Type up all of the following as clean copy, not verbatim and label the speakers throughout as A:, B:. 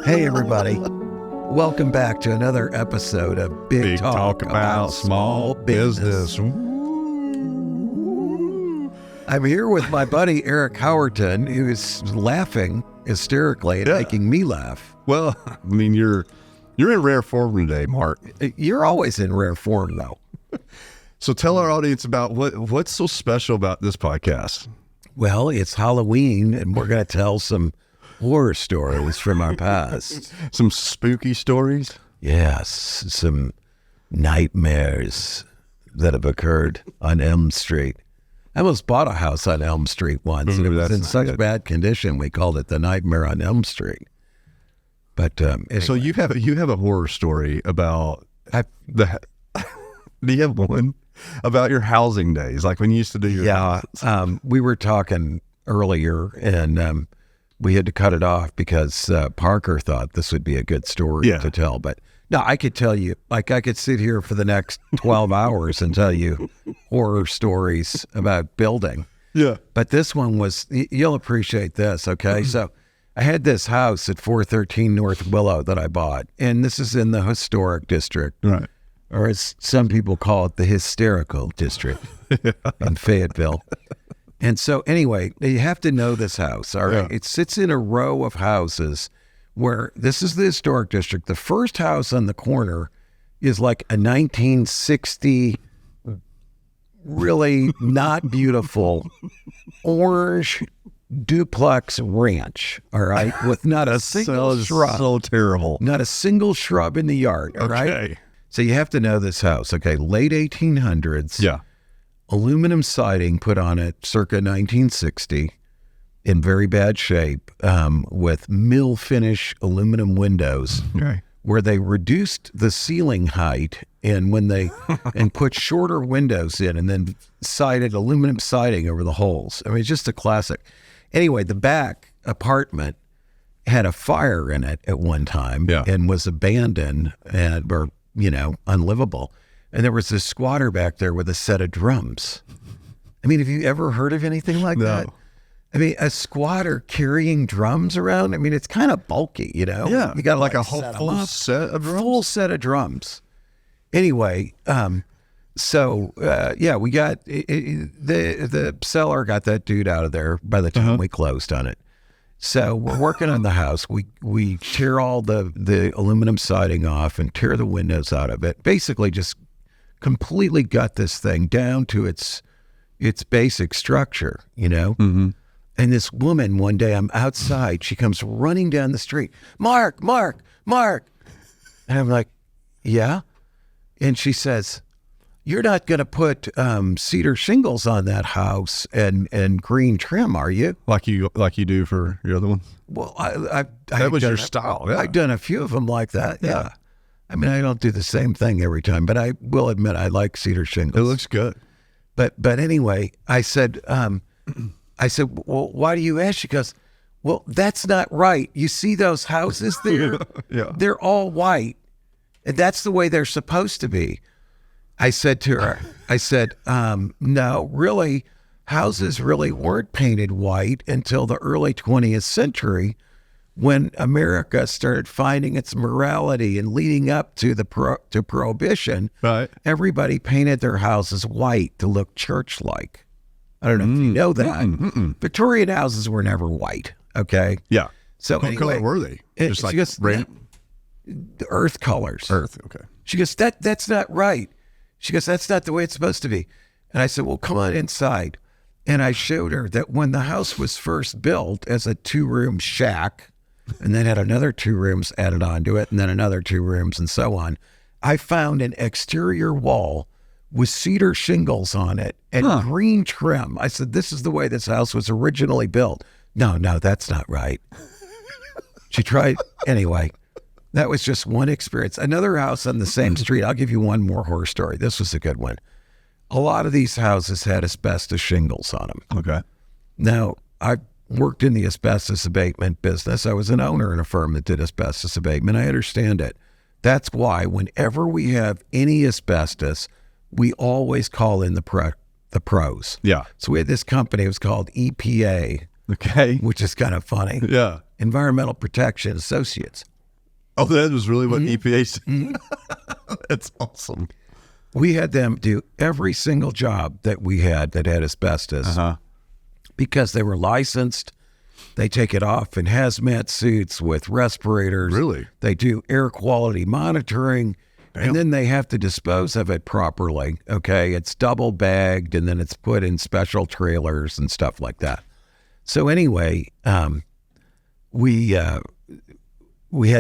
A: Hey, everybody. Welcome back to another episode of Big Talk about Small Business. I'm here with my buddy Eric Howerton, who is laughing hysterically and making me laugh.
B: Well, I mean, you're in rare form today, Mark.
A: You're always in rare form, though.
B: So tell our audience about what's so special about this podcast.
A: Well, it's Halloween, and we're going to tell some horror stories from our past.
B: Some spooky stories?
A: Yes, some nightmares that have occurred on Elm Street. I almost bought a house on Elm Street once, and it was in such bad condition, we called it the Nightmare on Elm Street. But anyway.
B: So you have a horror story about do you have one about your housing days, like when you used to do your
A: we were talking earlier, and we had to cut it off because Parker thought this would be a good story to tell. But no, I could tell you, like I could sit here for the next 12 hours and tell you horror stories about building.
B: Yeah.
A: But this one was, you'll appreciate this, okay? So I had this house at 413 North Willow that I bought, and this is in the historic district.
B: Right.
A: Or as some people call it, the hysterical district in Fayetteville. And so anyway, you have to know this house, all right? Yeah. It sits in a row of houses where this is the historic district. The first house on the corner is like a 1960, really not beautiful, orange duplex ranch, all right? With not a single shrub.
B: So terrible.
A: Not a single shrub in the yard, all right? So you have to know this house, okay? Late 1800s.
B: Yeah.
A: Aluminum siding put on it circa 1960 in very bad shape, with mill finish aluminum windows, where they reduced the ceiling height and and put shorter windows in and then sided aluminum siding over the holes. I mean, it's just a classic. Anyway, the back apartment had a fire in it at one time and was abandoned or unlivable. And there was this squatter back there with a set of drums. I mean, have you ever heard of anything like that? I mean, a squatter carrying drums around? I mean, it's kind of bulky,
B: Yeah.
A: You got
B: like a whole full set of drums?
A: Full set of drums. Anyway, we got, the seller got that dude out of there by the time we closed on it. So we're working on the house. We tear all the aluminum siding off and tear the windows out of it. Basically just completely gut this thing down to its basic structure, Mm-hmm. And this woman, one day I'm outside, she comes running down the street, Mark. And I'm like, yeah? And she says, you're not going to put cedar shingles on that house and green trim, are you?
B: Like you do for your other ones?
A: Well,
B: that was your style. Yeah.
A: I've done a few of them like that. Yeah. I mean, I don't do the same thing every time, but I will admit I like cedar shingles.
B: It looks good.
A: But anyway, I said, well, why do you ask? She goes, well, that's not right. You see those houses there? They're all white. And that's the way they're supposed to be. I said to her, no, really, houses really weren't painted white until the early 20th century, when America started finding its morality and leading up to to Prohibition.
B: Right.
A: Everybody painted their houses white to look church-like. I don't know if you know that. Victorian houses were never white, okay?
B: Yeah.
A: So
B: what color were they? Just like red?
A: The earth colors.
B: Earth, okay.
A: She goes, that's not right. She goes, that's not the way it's supposed to be. And I said, well, come on inside. And I showed her that when the house was first built as a 2-room shack, and then had another 2 rooms added onto it, and then another 2 rooms, and so on, I found an exterior wall with cedar shingles on it and green trim. I said, this is the way this house was originally built. No, that's not right. She tried. Anyway, that was just one experience. Another house on the same street. I'll give you one more horror story. This was a good one. A lot of these houses had asbestos shingles on them.
B: Okay.
A: Now, I worked in the asbestos abatement business. I was an owner in a firm that did asbestos abatement. I understand it. That's why whenever we have any asbestos, we always call in the pros.
B: Yeah.
A: So we had this company, it was called EPA.
B: Okay.
A: Which is kind of funny.
B: Yeah.
A: Environmental Protection Associates.
B: Oh, that was really what EPA said? That's awesome.
A: We had them do every single job that we had that had asbestos because they were licensed. They take it off in hazmat suits with respirators.
B: Really?
A: They do air quality monitoring. And then they have to dispose of it properly. Okay, it's double bagged, and then it's put in special trailers and stuff like that. So anyway, we had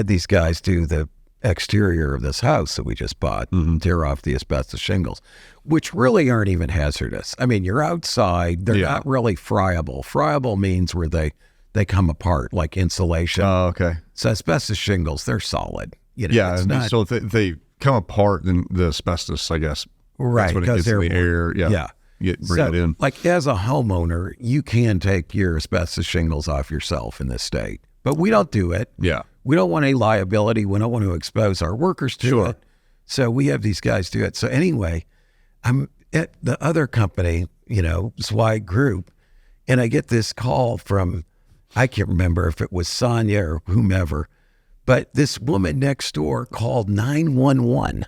A: these guys do the exterior of this house that we just bought, tear off the asbestos shingles, which really aren't even hazardous. I mean, you're outside; they're not really friable. Friable means where they come apart, like insulation.
B: Oh, okay.
A: So asbestos shingles, they're solid. You know,
B: Yeah,
A: it's not,
B: so if they come apart, then the asbestos, I guess,
A: right?
B: that's when it gets in the air. Yeah. Bring it in.
A: Like as a homeowner, you can take your asbestos shingles off yourself in this state, but we don't do it.
B: Yeah.
A: We don't want any liability. We don't want to expose our workers to it. So we have these guys do it. So anyway, I'm at the other company, Zweig Group, and I get this call from, I can't remember if it was Sonia or whomever, but this woman next door called 911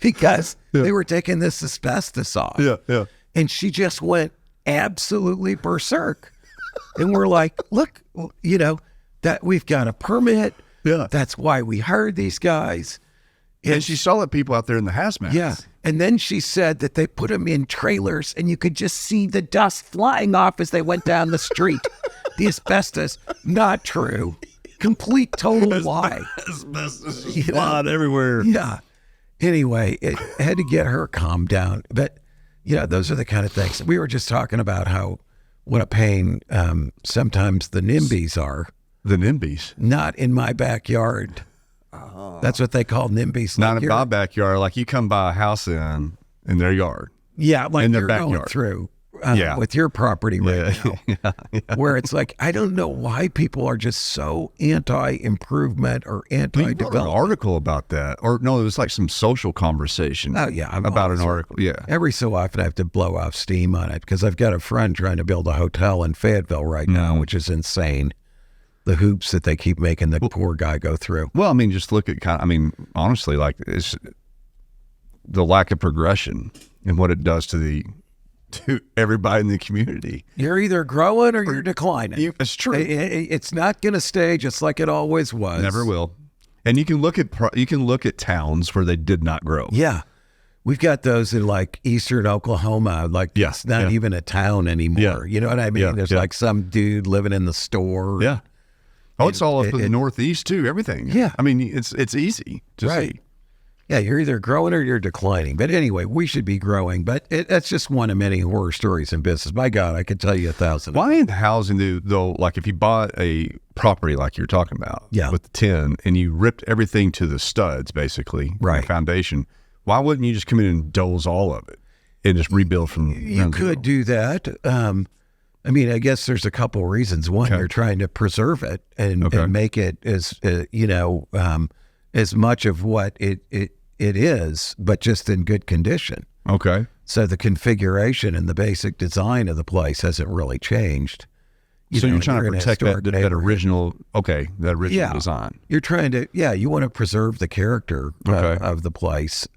A: because they were taking this asbestos off.
B: Yeah.
A: And she just went absolutely berserk. And we're like, look, that we've got a permit.
B: Yeah.
A: That's why we hired these guys.
B: And she saw the people out there in the hazmat.
A: Yeah. And then she said that they put them in trailers and you could just see the dust flying off as they went down the street. The asbestos, not true. Complete total lie.
B: Asbestos is flying everywhere.
A: Yeah. Anyway, I had to get her calmed down. But, those are the kind of things. We were just talking about what a pain sometimes the NIMBYs are.
B: The NIMBYs?
A: Not in my backyard. That's what they call NIMBYs.
B: Not in my backyard. Like you come by a house in their yard.
A: Yeah, like
B: in their
A: you're
B: backyard.
A: Going through with your property right now. Where it's like, I don't know why people are just so anti-improvement or anti-development.
B: You wrote an article about that. Or no, it was like some social conversation.
A: Oh, yeah.
B: About an article. Yeah.
A: Every so often I have to blow off steam on it because I've got a friend trying to build a hotel in Fayetteville right now, which is insane. The hoops that they keep making the poor guy go through.
B: Well, I mean, just look at honestly, like it's the lack of progression and what it does to everybody in the community.
A: You're either growing or you're declining.
B: It's true.
A: It's not going to stay just like it always was.
B: Never will. And you can look at towns where they did not grow.
A: Yeah. We've got those in like eastern Oklahoma, like it's not even a town anymore.
B: Yeah.
A: You know what I mean?
B: Yeah.
A: There's like some dude living in the store.
B: Yeah. Oh, it's all up in the Northeast too. Everything.
A: Yeah.
B: I mean, it's easy to see.
A: Yeah, you're either growing or you're declining. But anyway, we should be growing. But that's just one of many horror stories in business. My God, I could tell you 1,000.
B: Why in housing though? Like if you bought a property like you're talking about, with the tin, and you ripped everything to the studs, basically, the foundation. Why wouldn't you just come in and doze all of it and just rebuild from?
A: You could do that. I mean, I guess there's a couple of reasons. One, you're trying to preserve it and make it as as much of what it is, but just in good condition.
B: Okay.
A: So the configuration and the basic design of the place hasn't really changed.
B: So you're trying to protect that original design.
A: You're trying to, you want to preserve the character of the place.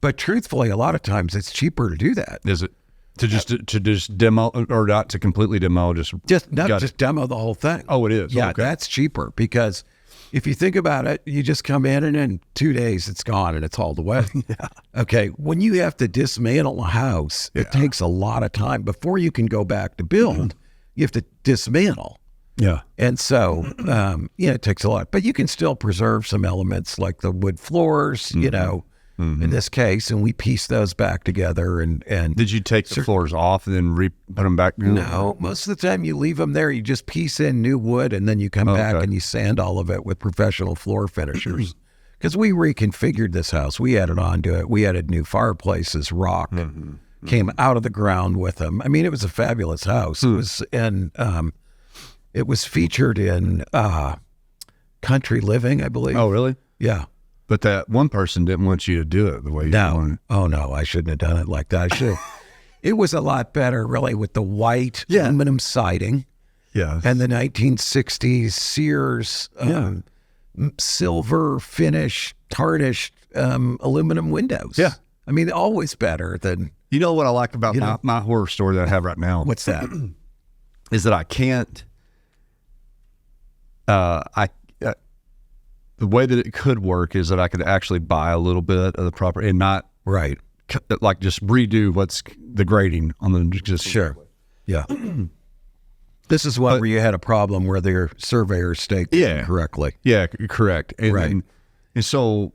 A: But truthfully, a lot of times it's cheaper to do that.
B: Is it? To just demo, or not to completely demo, just
A: demo the whole thing.
B: Oh, it is.
A: Yeah,
B: okay.
A: That's cheaper because if you think about it, you just come in and 2 days it's gone and it's hauled away. Okay, when you have to dismantle a house, it takes a lot of time before you can go back to build. You have to dismantle.
B: Yeah,
A: and so it takes a lot, but you can still preserve some elements like the wood floors. In this case, and we pieced those back together. And
B: did you take the floors off and then put them back?
A: No, most of the time you leave them there. You just piece in new wood, and then you come back and you sand all of it with professional floor finishers. Because we reconfigured this house, we added on to it. We added new fireplaces, rock came out of the ground with them. I mean, it was a fabulous house. It was it was featured in Country Living, I believe.
B: Oh, really?
A: Yeah.
B: But that one person didn't want you to do it the way you wanted.
A: Oh, no, I shouldn't have done it like that. It was a lot better, really, with the white aluminum siding
B: Yeah.
A: And the 1960s Sears silver finish, tarnished aluminum windows.
B: Yeah.
A: I mean, always better than...
B: You know what I like about my horror story that I have right now?
A: What's that?
B: Is that I can't... the way that it could work is that I could actually buy a little bit of the property and not...
A: Right.
B: Like just redo what's the grading on the existing.
A: Sure. Yeah. This is where you had a problem where their surveyor staked correctly.
B: Yeah, correct. And,
A: right.
B: And so,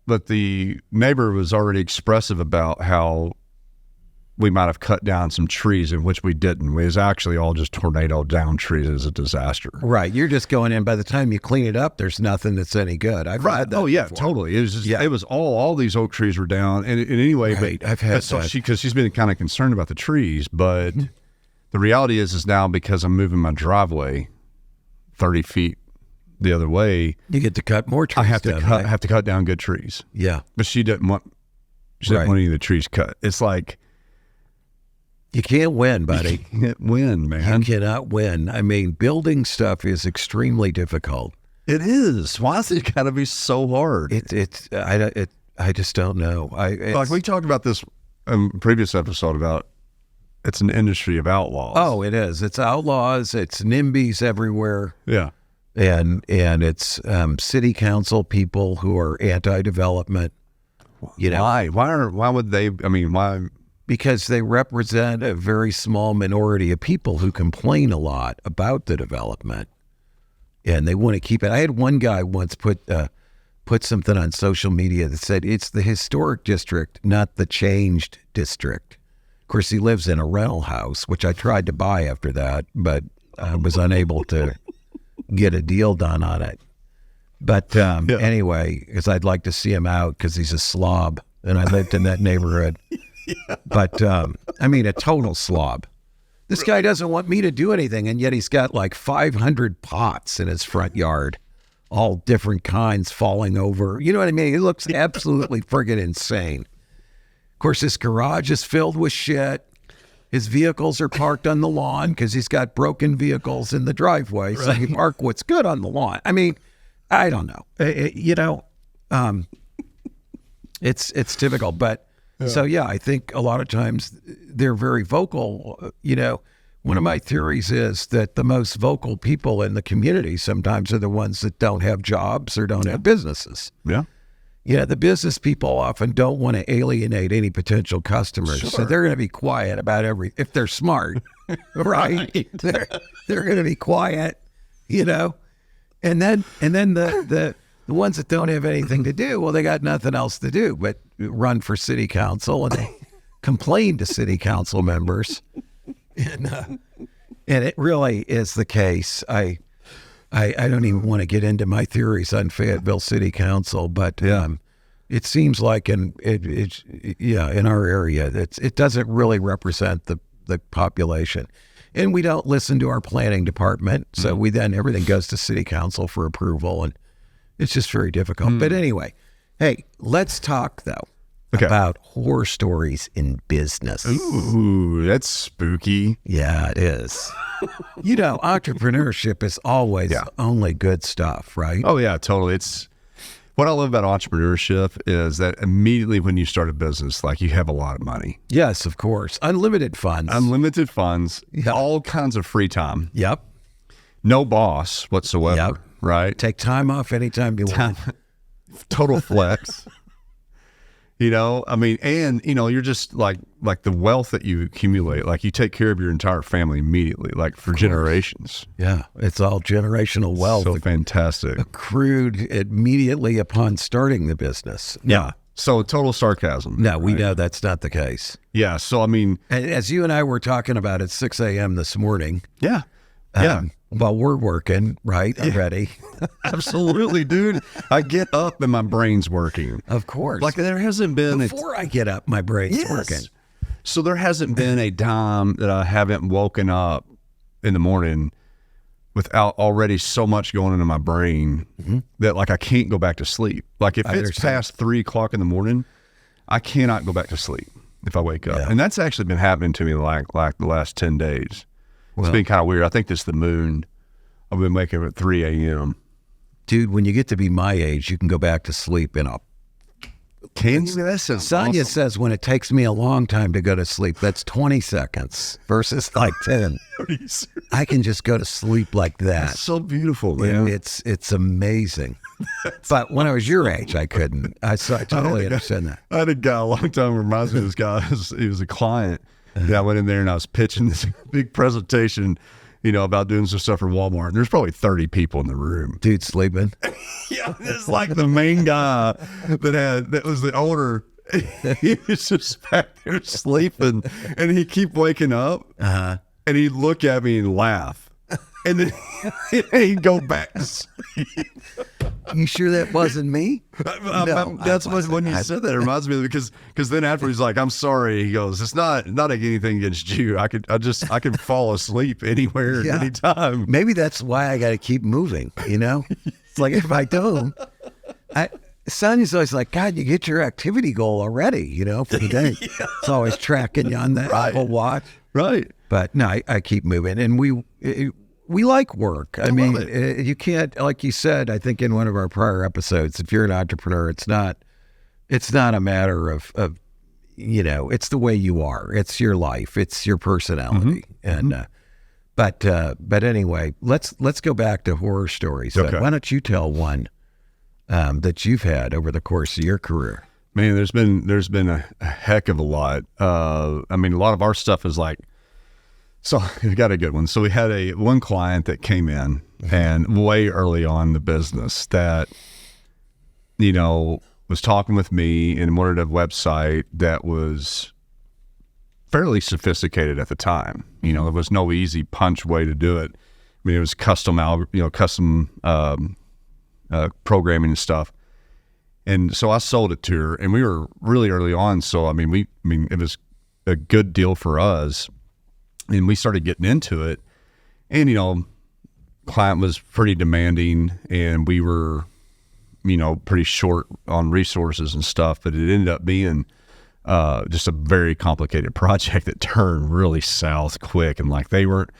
B: but the neighbor was already expressive about how we might have cut down some trees, in which we didn't. It was actually all just tornado down trees. It was a disaster.
A: Right. You're just going in. By the time you clean it up, there's nothing that's any good. I've had that.
B: Oh yeah,
A: before.
B: totally. It was just, it was all these oak trees were down. And anyway,
A: right.
B: but
A: I've had
B: so
A: that.
B: because she's been kind of concerned about the trees, but the reality is now because I'm moving my driveway 30 feet the other way,
A: you get to cut more trees.
B: I have to cut down good trees.
A: Yeah.
B: But she didn't want any of the trees cut. It's like,
A: you can't win, buddy.
B: You can't win, man.
A: You cannot win. I mean, building stuff is extremely difficult.
B: It is. Why is it got to be so hard?
A: I just don't know.
B: Like we talked about this in a previous episode about it's an industry of outlaws.
A: Oh, it is. It's outlaws. It's NIMBYs everywhere.
B: Yeah.
A: And it's city council people who are anti-development. You know,
B: why would they? I mean, why?
A: Because they represent a very small minority of people who complain a lot about the development, and they want to keep it. I had one guy once put something on social media that said it's the historic district, not the changed district. Of course, he lives in a rental house, which I tried to buy after that, but I was unable to get a deal done on it. But anyway, because I'd like to see him out because he's a slob, and I lived in that neighborhood. But, I mean, a total slob. This guy doesn't want me to do anything, and yet he's got like 500 pots in his front yard, all different kinds falling over. You know what I mean? He looks absolutely friggin' insane. Of course, his garage is filled with shit. His vehicles are parked on the lawn because he's got broken vehicles in the driveway, so he park what's good on the lawn. I mean, I don't know. It's typical, but... Yeah. So, I think a lot of times they're very vocal. You know, one of my theories is that the most vocal people in the community sometimes are the ones that don't have jobs or don't have businesses.
B: Yeah.
A: Yeah, the business people often don't want to alienate any potential customers. Sure. So they're going to be quiet about if they're smart, right? They're going to be quiet, you know. And then the ones that don't have anything to do, well, they got nothing else to do but run for city council, and they complain to city council members. And it really is the case. I don't even want to get into my theories on Fayetteville City Council, but it seems like in our area, it doesn't really represent the population. And we don't listen to our planning department, so everything goes to city council for approval, and it's just very difficult. But anyway, hey, let's talk, though, about horror stories in business.
B: Ooh, that's spooky.
A: Yeah, it is. You know, entrepreneurship is always only good stuff, right?
B: Oh, yeah, totally. It's what I love about entrepreneurship is that immediately when you start a business, like you have a lot of money.
A: Yes, of course. Unlimited funds,
B: all kinds of free time.
A: Yep.
B: No boss whatsoever.
A: Yep.
B: Right.
A: Take time off anytime you want.
B: Total flex. You know, I mean, and you know, you're just like the wealth that you accumulate, like you take care of your entire family immediately, like for generations.
A: Yeah, it's all generational wealth.
B: So fantastic.
A: Accrued immediately upon starting the business.
B: Yeah. So total sarcasm.
A: No, we know that's not the case.
B: Yeah. So, I mean,
A: as you and I were talking about at 6 a.m. this morning.
B: Yeah.
A: While we're working, right? Already.
B: Absolutely, dude. I get up and my brain's working.
A: Of course.
B: Like there hasn't been...
A: Before I get up, my brain's working.
B: So there hasn't been a time that I haven't woken up in the morning without already so much going into my brain that like I can't go back to sleep. Like if it's past 3 o'clock in the morning, I cannot go back to sleep if I wake up. Yeah. And that's actually been happening to me like the last 10 days. It's been kind of weird. I think this is the moon. I've been waking up at 3 a.m.
A: Dude, when you get to be my age, you can go back to sleep in a...
B: Can you? That sounds
A: Sonia
B: awesome.
A: says when it takes me a long time to go to sleep, that's 20 seconds versus like 10. I can just go to sleep like that.
B: That's so beautiful, man.
A: It's amazing. But when I was your age, I couldn't. I totally understand that.
B: I had a guy a long time, reminds me of this guy. He was a client. Yeah, I went in there and I was pitching this big presentation, about doing some stuff for Walmart. And there's probably 30 people in the room.
A: Dude sleeping.
B: Yeah, it's like the main guy that was the owner. He was just back there sleeping, and he'd keep waking up, and he'd look at me and laugh. And then he'd go back to sleep.
A: You sure that wasn't me?
B: No, that's when you said that. It reminds me of because then after he's like, "I'm sorry." He goes, "It's not anything against you. I can fall asleep anywhere, anytime."
A: Maybe that's why I got to keep moving. It's like if I don't, Sonia's always like, "God, you get your activity goal already." For the day. It's always tracking you on that Apple Watch,
B: right?
A: But no, I keep moving, and we like work. I mean, you can't, like you said, I think in one of our prior episodes, if you're an entrepreneur, it's not a matter of it's the way you are. It's your life. It's your personality. And, but anyway, let's go back to horror stories. Okay. Why don't you tell one that you've had over the course of your career?
B: Man, there's been a heck of a lot. I mean, a lot of our stuff is like, so we got a good one. So we had one client that came in and way early on in the business that, was talking with me and wanted a website that was fairly sophisticated at the time. There was no easy punch way to do it. I mean, it was custom programming and stuff. And so I sold it to her, and we were really early on. So, I mean, it was a good deal for us. And we started getting into it, and, client was pretty demanding, and we were, pretty short on resources and stuff, but it ended up being just a very complicated project that turned really south quick. And like we weren't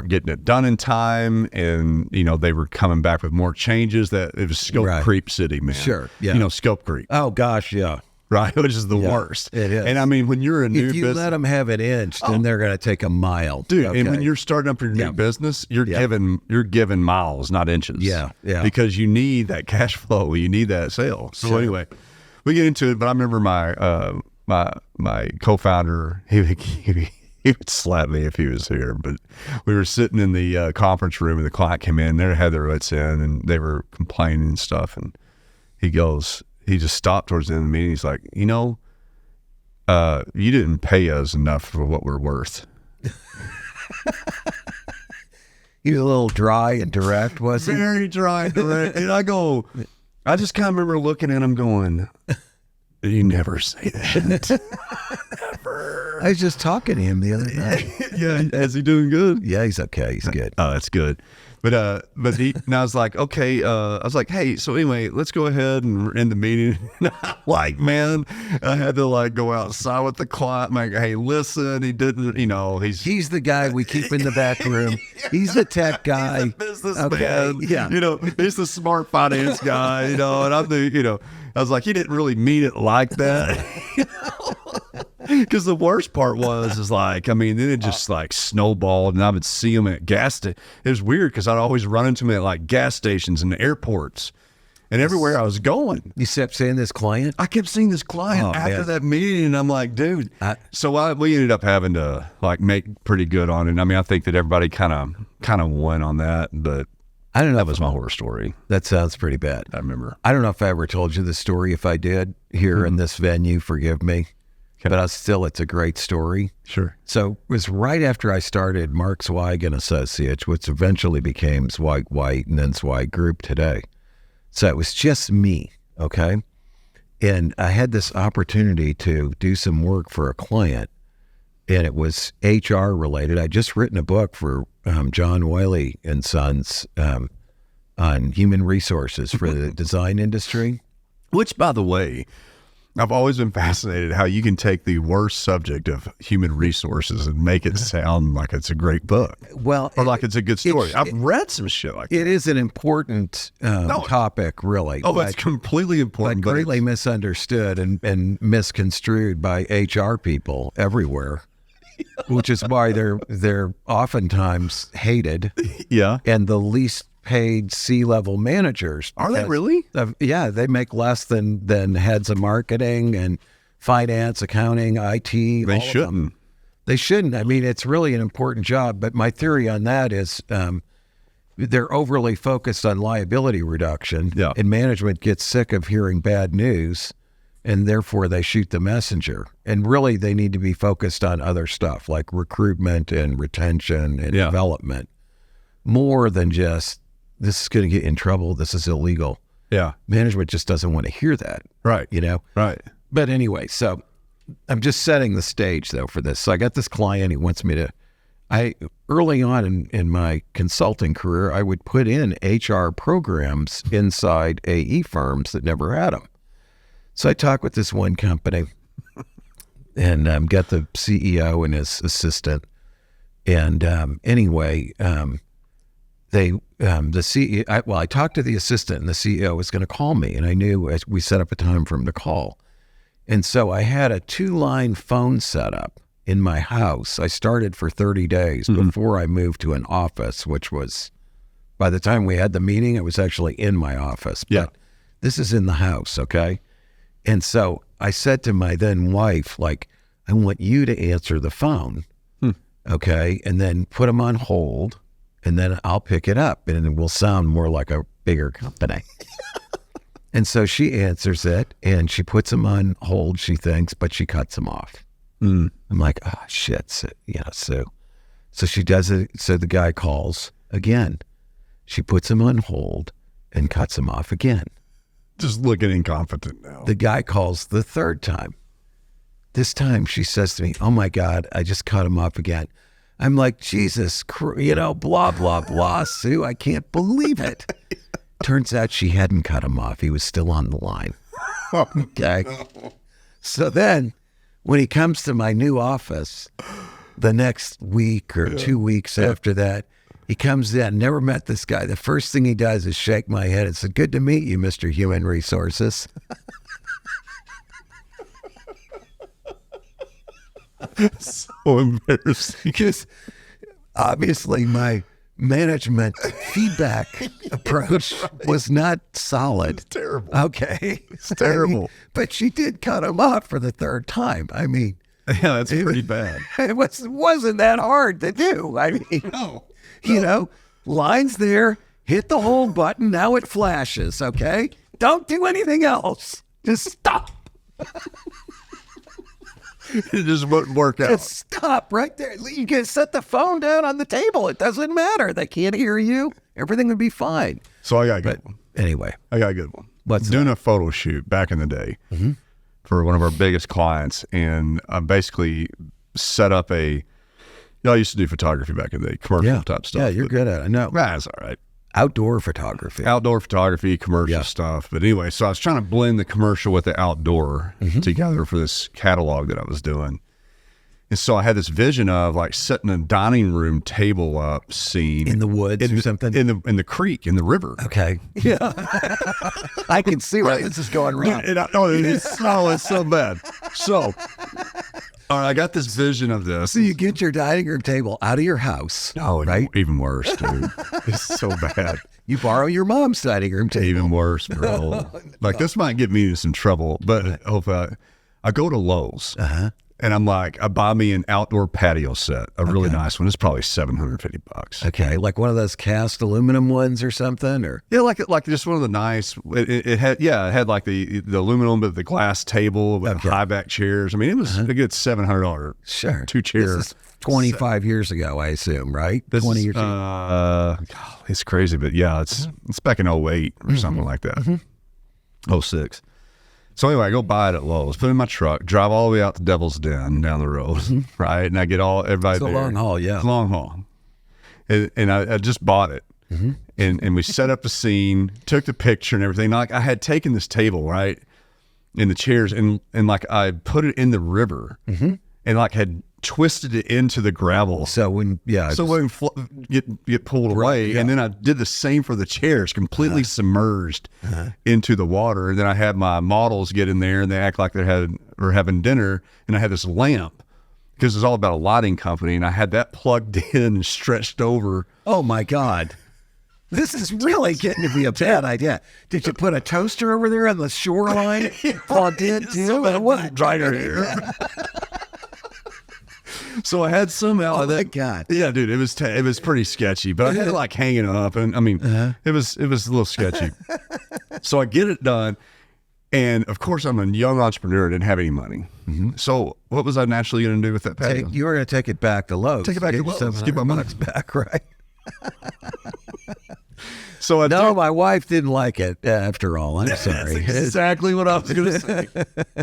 B: getting it done in time, and, they were coming back with more changes. That it was scope creep city, man.
A: Sure. Yeah.
B: Scope creep.
A: Oh gosh. Yeah.
B: Right, which is the worst.
A: It is.
B: And I mean, when you're a new business,
A: if you let them have it inched, then they're going to take a mile,
B: dude. Okay. And when you're starting up your new business, you're giving miles, not inches.
A: Yeah.
B: Because you need that cash flow, you need that sale. So anyway, we get into it. But I remember my co-founder, he would slap me if he was here. But we were sitting in the conference room, and the client came in. They had their wits in, and they were complaining and stuff. And he goes. He just stopped towards the end of the meeting. He's like, you didn't pay us enough for what we're worth.
A: He was a little dry and direct, was he?
B: Very dry and direct. And I just kind of remember looking at him going, you never say that. Never.
A: I was just talking to him the other night.
B: Yeah. Is he doing good?
A: Yeah, he's okay. He's good.
B: Oh, that's good. But and I was like, okay, I was like, hey, so anyway, let's go ahead and end the meeting. Like, man, I had to go outside with the client. I'm like, hey, listen, he didn't,
A: he's the guy we keep in the back room. He's the tech guy.
B: He's the businessman. Yeah. He's the smart finance guy, and I'm the, I was like, he didn't really mean it like that. Because the worst part is then it just snowballed, and I would see him at gas stations. It was weird because I'd always run into him at gas stations and airports and everywhere I was going.
A: You kept seeing this client?
B: I kept seeing this client after that meeting, and I'm like, dude. We ended up having to make pretty good on it. I mean, I think that everybody kind of went on that, but
A: I don't know.
B: That was my horror story.
A: That sounds pretty bad.
B: I remember.
A: I don't know if I ever told you the story. If I did here in this venue, forgive me. Okay. But it's a great story.
B: Sure.
A: So it was right after I started Mark Zweig and Associates, which eventually became Zweig White and then Zweig Group today. So it was just me, okay? And I had this opportunity to do some work for a client, and it was HR related. I'd just written a book for John Wiley and Sons on human resources for the design industry.
B: Which, by the way, I've always been fascinated how you can take the worst subject of human resources and make it sound like it's a great book.
A: Well,
B: or like it's a good story. I've read some shit like that.
A: It is an important topic, really.
B: It's completely important.
A: But greatly misunderstood and misconstrued by HR people everywhere, which is why they're oftentimes hated.
B: Yeah.
A: And the least paid C-level managers.
B: Are they really?
A: Yeah, they make less than heads of marketing and finance, accounting, IT.
B: They shouldn't.
A: They shouldn't. I mean, it's really an important job. But my theory on that is they're overly focused on liability reduction.
B: Yeah.
A: And management gets sick of hearing bad news, and therefore they shoot the messenger. And really, they need to be focused on other stuff like recruitment and retention and development, more than just, this is going to get you in trouble, this is illegal.
B: Yeah.
A: Management just doesn't want to hear that.
B: Right. Right.
A: But anyway, so I'm just setting the stage, though, for this. So I got this client. He wants me to, early on in my consulting career, I would put in HR programs inside AE firms that never had them. So I talked with this one company and got the CEO and his assistant. And anyway, the CEO, I talked to the assistant, and the CEO was going to call me, and I knew we set up a time for him to call. And so I had a 2-line phone set up in my house. I started for 30 days before I moved to an office, which was, by the time we had the meeting, I was actually in my office. But this is in the house, okay? And so I said to my then wife, like, I want you to answer the phone, okay? And then put them on hold, and then I'll pick it up, and it will sound more like a bigger company. And so she answers it, and she puts him on hold, she thinks, but she cuts him off. I'm like, oh, shit. So, so she does it. So the guy calls again. She puts him on hold and cuts him off again.
B: Just looking incompetent now.
A: The guy calls the third time. This time she says to me, oh, my God, I just cut him off again. I'm like, Jesus, blah, blah, blah, Sue, I can't believe it. Turns out she hadn't cut him off. He was still on the line. Okay. So then when he comes to my new office the next week or 2 weeks after that, he comes in, never met this guy. The first thing he does is shake my head and say, good to meet you, Mr. Human Resources.
B: So embarrassing.
A: Because obviously my management feedback approach was not solid.
B: It's terrible.
A: Okay.
B: It's terrible.
A: But she did cut him off for the third time. I mean,
B: yeah, that's pretty bad.
A: It wasn't that hard to do. I mean, no. Line's there, hit the hold button, now it flashes, okay? Don't do anything else. Just stop.
B: It just wouldn't work out.
A: Just stop right there. You can set the phone down on the table. It doesn't matter. They can't hear you. Everything would be fine.
B: So I got a good one.
A: Anyway.
B: I got a good one.
A: What's
B: doing a photo shoot back in the day for one of our biggest clients, and I basically set up I used to do photography back in the day, commercial type stuff.
A: Yeah, you're good at it. I know.
B: That's all right.
A: Outdoor photography,
B: commercial stuff. But anyway, so I was trying to blend the commercial with the outdoor together for this catalog that I was doing. And so I had this vision of like setting a dining room table up scene
A: in the woods or something,
B: in the creek, in the river.
A: Okay, yeah, I can see where this is going wrong.
B: It's so bad. So, all right, I got this vision of this.
A: So you get your dining room table out of your house.
B: Oh, right? Even worse, dude. It's so bad.
A: You borrow your mom's dining room table.
B: Even worse, bro. Like, this might get me into some trouble, but hopefully I go to Lowe's. And I'm like, I buy me an outdoor patio set, a really nice one. It's probably $750.
A: Okay, like one of those cast aluminum ones or something, or
B: like just one of the nice. It had like the aluminum, but the glass table with high back chairs. I mean, it was a good $700.
A: Sure,
B: 2 chairs.
A: This is 25 years ago, I assume, right? 20 years ago.
B: It's crazy, but yeah, it's back in 08 or something like that. 06. So anyway, I go buy it at Lowe's, put it in my truck, drive all the way out to Devil's Den down the road, right? And I get everybody there.
A: It's a long haul, yeah.
B: It's a long haul. And I just bought it. And we set up the scene, took the picture and everything. Like, I had taken this table, right? in the chairs, and like I put it in the river, and like had twisted it into the gravel.
A: So when
B: get pulled away, and then I did the same for the chairs, completely submerged into the water. And then I had my models get in there, and they act like they're having dinner, and I had this lamp because it's all about a lighting company, and I had that plugged in and stretched over.
A: Oh my God. This is really getting to be a bad idea. Did you put a toaster over there on the shoreline? Plugged in too?
B: What? Dried her hair. So I had some out of that.
A: Oh my God.
B: Yeah, dude, it was pretty sketchy, but I had it like hanging up, and I mean, it was a little sketchy. So I get it done, and of course I'm a young entrepreneur, didn't have any money. So what was I naturally going to do with that patio?
A: You were going to take it back to Lowe's.
B: Take it back to Lowe's. Get my money
A: back, right?
B: So
A: my wife didn't like it after all. I'm sorry.
B: That's exactly what I was going to say.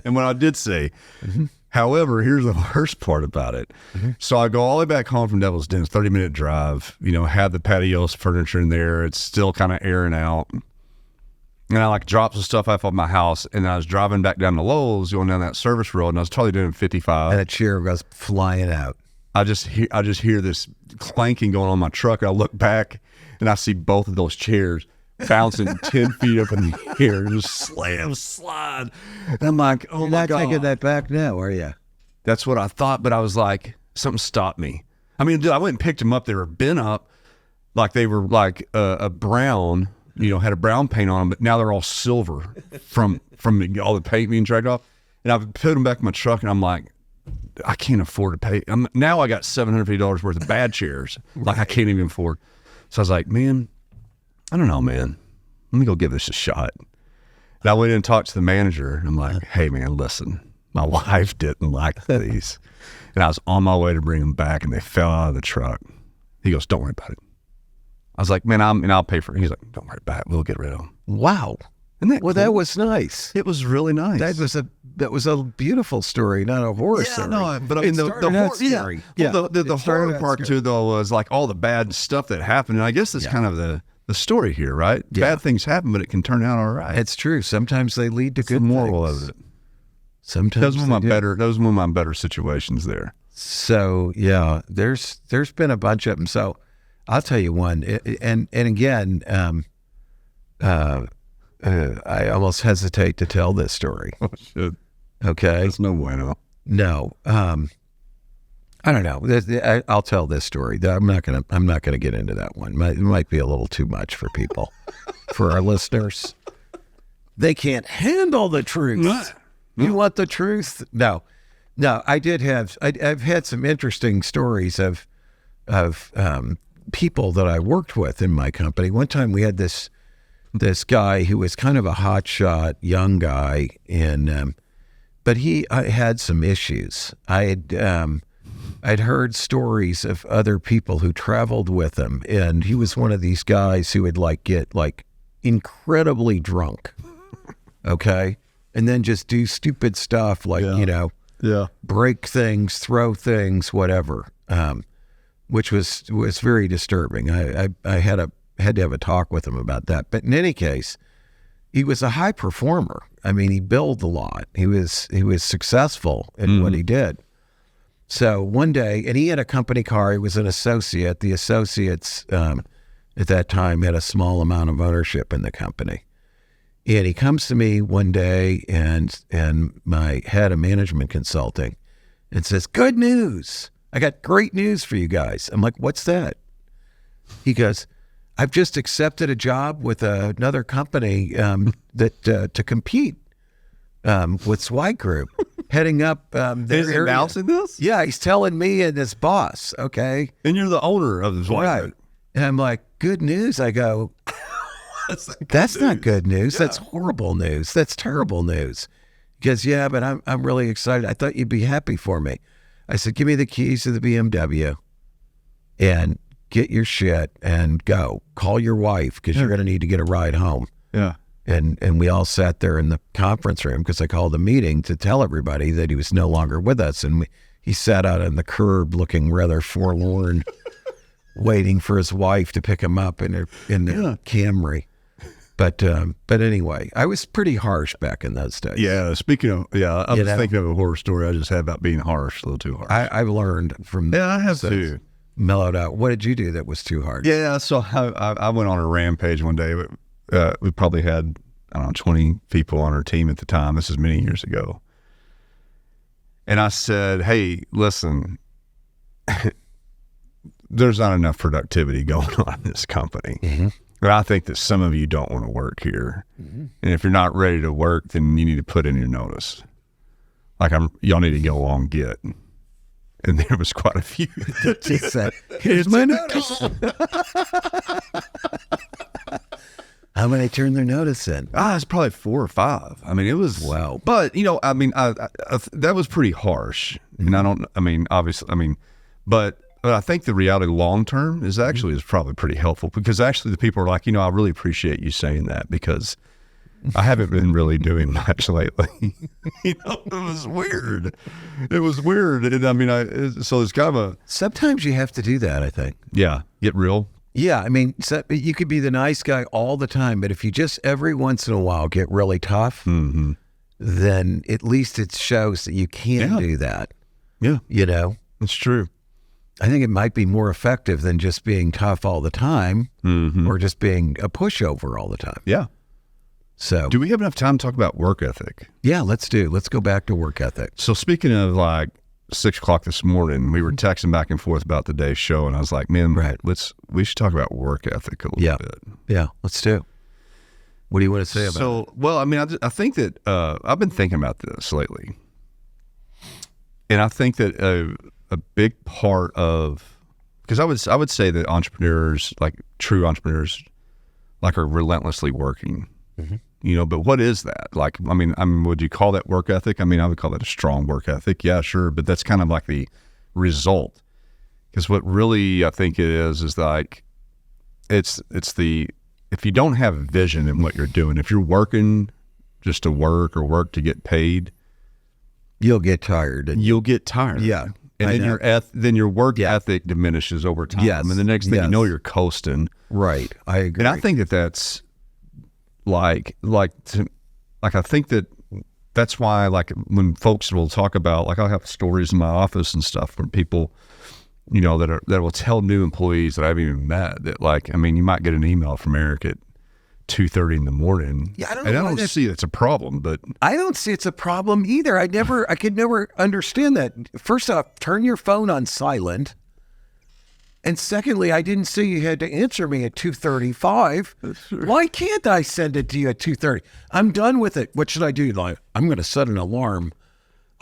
B: And what I did say. However, here's the worst part about it. So I go all the way back home from Devil's Den, 30-minute drive, have the patio furniture in there. It's still kind of airing out. And I like dropped some stuff off of my house, and I was driving back down to Lowe's, going down that service road, and I was totally doing 55.
A: And a chair goes flying out.
B: I just hear this clanking going on in my truck. I look back, and I see both of those chairs bouncing 10 feet up in the air, just slide. And I'm like, oh my God.
A: You're not taking that back now, are you?
B: That's what I thought, but I was like, something stopped me. I mean, dude, I went and picked them up. They were bent up, like they were like a brown, had a brown paint on them, but now they're all silver from all the paint being dragged off. And I put them back in my truck, and I'm like, I can't afford to pay. Now I got $750 worth of bad chairs. Like I can't even afford. So I was like, man, I don't know, man. Let me go give this a shot. And I went in and talked to the manager. And I'm like, hey, man, listen, my wife didn't like these. And I was on my way to bring them back, and they fell out of the truck. He goes, don't worry about it. I was like, man, I'll pay for it. He's like, don't worry about it. We'll get rid of them.
A: Wow. That was nice.
B: It was really nice.
A: That was a beautiful story, not a horror story.
B: No, but I mean, the horror story. Yeah. Well, the horror part too, though, was like all the bad stuff that happened. And I guess that's kind of the story here, right? Yeah. Bad things happen, but it can turn out all right.
A: It's true. Sometimes they lead to good
B: moral
A: things.
B: Of it.
A: Sometimes
B: that was one of my better situations there.
A: So yeah, there's been a bunch of them. So I'll tell you one, and again, I almost hesitate to tell this story.
B: Oh shit.
A: Okay.
B: That's no bueno.
A: No. I don't know. I'll tell this story. I'm not gonna get into that one. It might be a little too much for people, for our listeners. They can't handle the truth. You want the truth? No. I've had some interesting stories of people that I worked with in my company. One time we had this guy who was kind of a hotshot young guy, and but I had some issues. I'd heard stories of other people who traveled with him, and he was one of these guys who would get incredibly drunk, okay, and then just do stupid stuff break things, throw things, whatever, which was very disturbing. I had to have a talk with him about that. But in any case, he was a high performer. I mean, he billed a lot. He was successful in what he did. So one day, and he had a company car. He was an associate. The associates at that time had a small amount of ownership in the company. And he comes to me one day, and my head of management consulting, and says, "Good news! I got great news for you guys." I'm like, "What's that?" He goes, "I've just accepted a job with another company to compete with Swag Group, heading up their
B: Is he announcing this?
A: Yeah, he's telling me and his boss, okay?
B: And you're the owner of the Swag Group.
A: And I'm like, "Good news?" I go, That's not good news. Yeah. That's horrible news. That's terrible news. He goes, "Yeah, but I'm really excited. I thought you'd be happy for me." I said, "Give me the keys to the BMW and get your shit and go. Call your wife because you're going to need to get a ride home."
B: Yeah.
A: And we all sat there in the conference room because I called a meeting to tell everybody that he was no longer with us. And he sat out on the curb looking rather forlorn, waiting for his wife to pick him up in the Camry. But anyway, I was pretty harsh back in those days.
B: Yeah. Speaking of, I was thinking of a horror story I just had about being harsh, a little too harsh.
A: I've learned from.
B: Yeah, I have too.
A: Mellowed out. What did you do that was too hard?
B: Yeah. So I went on a rampage one day. We probably had, I don't know, 20 people on our team at the time. This is many years ago. And I said, hey, listen, there's not enough productivity going on in this company. Mm-hmm. But I think that some of you don't want to work here. Mm-hmm. And if you're not ready to work, then you need to put in your notice. Like, y'all need to go along get. And there was quite a few.
A: She said, here's my notice. How many turned their notice in?
B: It's probably 4 or 5. I mean, it was.
A: Wow.
B: But, I mean, I that was pretty harsh. Mm-hmm. And obviously, but I think the reality long term is actually is probably pretty helpful, because actually the people are like, I really appreciate you saying that, because I haven't been really doing much lately. It was weird. It was weird. And so it's kind of a.
A: Sometimes you have to do that, I think.
B: Yeah. Get real.
A: Yeah. I mean, so you could be the nice guy all the time, but if you just every once in a while get really tough, mm-hmm. then at least it shows that you can do that.
B: Yeah.
A: It's
B: true.
A: I think it might be more effective than just being tough all the time, mm-hmm. or just being a pushover all the time.
B: Yeah.
A: So,
B: do we have enough time to talk about work ethic?
A: Yeah, let's go back to work ethic.
B: So speaking of like 6 o'clock this morning, we were texting back and forth about today's show, and I was like, man, we should talk about work ethic a little bit.
A: Yeah, let's do. What do you want to say about it?
B: Well, I think that I've been thinking about this lately, and I think that a big part of, because I would say that entrepreneurs, like true entrepreneurs, like are relentlessly working. Mm-hmm. But what is that? Like, would you call that work ethic? I would call that a strong work ethic. Yeah, sure. But that's kind of like the result. Because what really I think it is like, it's if you don't have vision in what you're doing, if you're working just to work or work to get paid,
A: you'll get tired.
B: Yeah. And then your work ethic diminishes over time.
A: Yes.
B: And the next thing you know, you're coasting.
A: Right. I agree.
B: And I think that that's I think that that's why, like, when folks will talk about, like, I'll have stories in my office and stuff from people, that will tell new employees that I haven't even met that, like, you might get an email from Eric at 2:30 in the morning.
A: Yeah, I
B: don't see it's a problem, but
A: I don't see it's a problem either. I could never understand that. First off, turn your phone on silent. And secondly, I didn't see you had to answer me at 2:35. Why can't I send it to you at 2:30? I'm done with it. What should I do? Like, I'm going to set an alarm.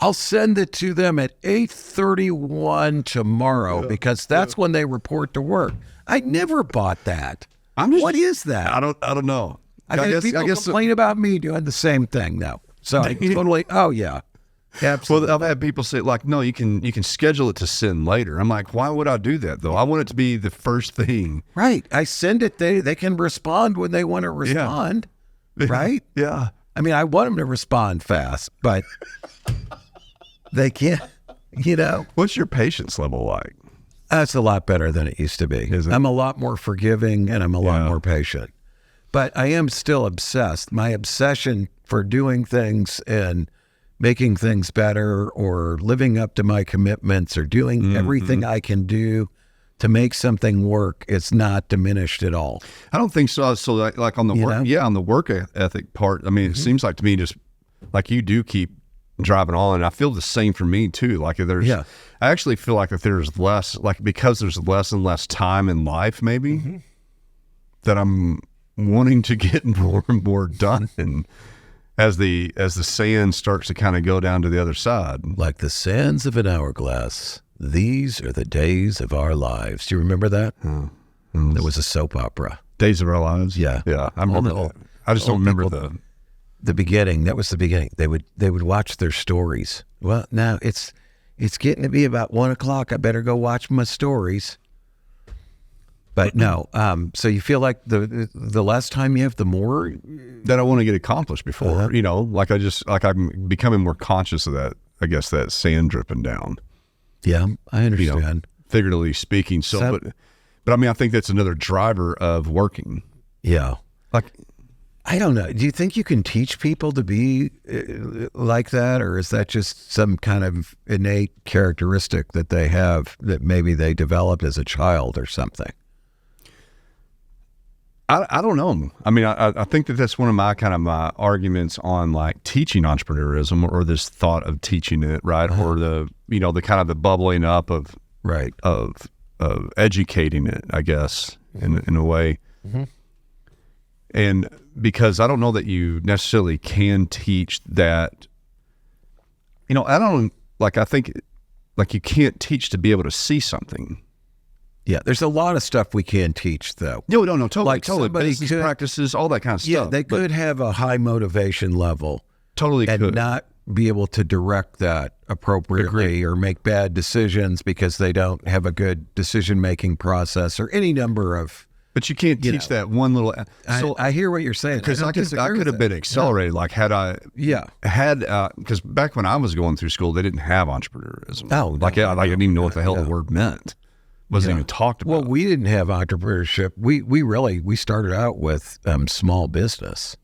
A: I'll send it to them at 8:31 tomorrow, because that's when they report to work. I never bought that. What is that?
B: I don't know.
A: I guess complain about me doing the same thing now. So I totally. Oh yeah. Absolutely.
B: Well, I've had people say, like, no, you can schedule it to send later. I'm like, why would I do that though? I want it to be the first thing.
A: Right. I send it. They can respond when they want to respond. Yeah. Right.
B: Yeah.
A: I want them to respond fast, but they can't.
B: What's your patience level like?
A: That's a lot better than it used to be.
B: Is it?
A: I'm a lot more forgiving, and I'm a lot more patient. But I am still obsessed. My obsession for doing things and making things better, or living up to my commitments, or doing everything I can do to make something work, it's not diminished at all.
B: I don't think so. So like on the work, on the work ethic part, it seems like to me, just like you do keep driving on, and I feel the same for me too. Like I actually feel like that there's less, like, because there's less and less time in life, maybe that I'm wanting to get more and more done. And as the sand starts to kind of go down to the other side,
A: like the sands of an hourglass, these are the days of our lives. Do you remember that? There was a soap opera,
B: Days of Our Lives.
A: Yeah,
B: I remember that. I just don't remember
A: the beginning. That was the beginning. They would watch their stories. Well, now it's getting to be about 1 o'clock. I better go watch my stories. But no, so you feel like the less time you have, the more
B: that I want to get accomplished before, like I'm becoming more conscious of that, I guess, that sand dripping down.
A: Yeah, I understand.
B: Figuratively speaking. But I think that's another driver of working.
A: Yeah.
B: Like,
A: I don't know. Do you think you can teach people to be like that, or is that just some kind of innate characteristic that they have that maybe they developed as a child or something?
B: I don't know. I mean, I think that's one of my arguments on like teaching entrepreneurism, or this thought of teaching it, right? Or the kind of the bubbling up of educating it, I guess, in a way. Mm-hmm. And because I don't know that you necessarily can teach that, I think like you can't teach to be able to see something.
A: Yeah, there's a lot of stuff we can teach, though.
B: No, totally. Like totally. Business practices, all that kind of stuff.
A: Yeah, they could have a high motivation level.
B: Totally
A: and
B: could.
A: Not be able to direct that appropriately or make bad decisions because they don't have a good decision-making process or any number of...
B: But you can't teach that one little...
A: So I hear what you're saying.
B: Because I could have been accelerated. Yeah. Like because back when I was going through school, they didn't have entrepreneurism.
A: Oh,
B: I didn't even know what the hell the word meant. Wasn't even talked about.
A: Well, we didn't have entrepreneurship. We started out with small business.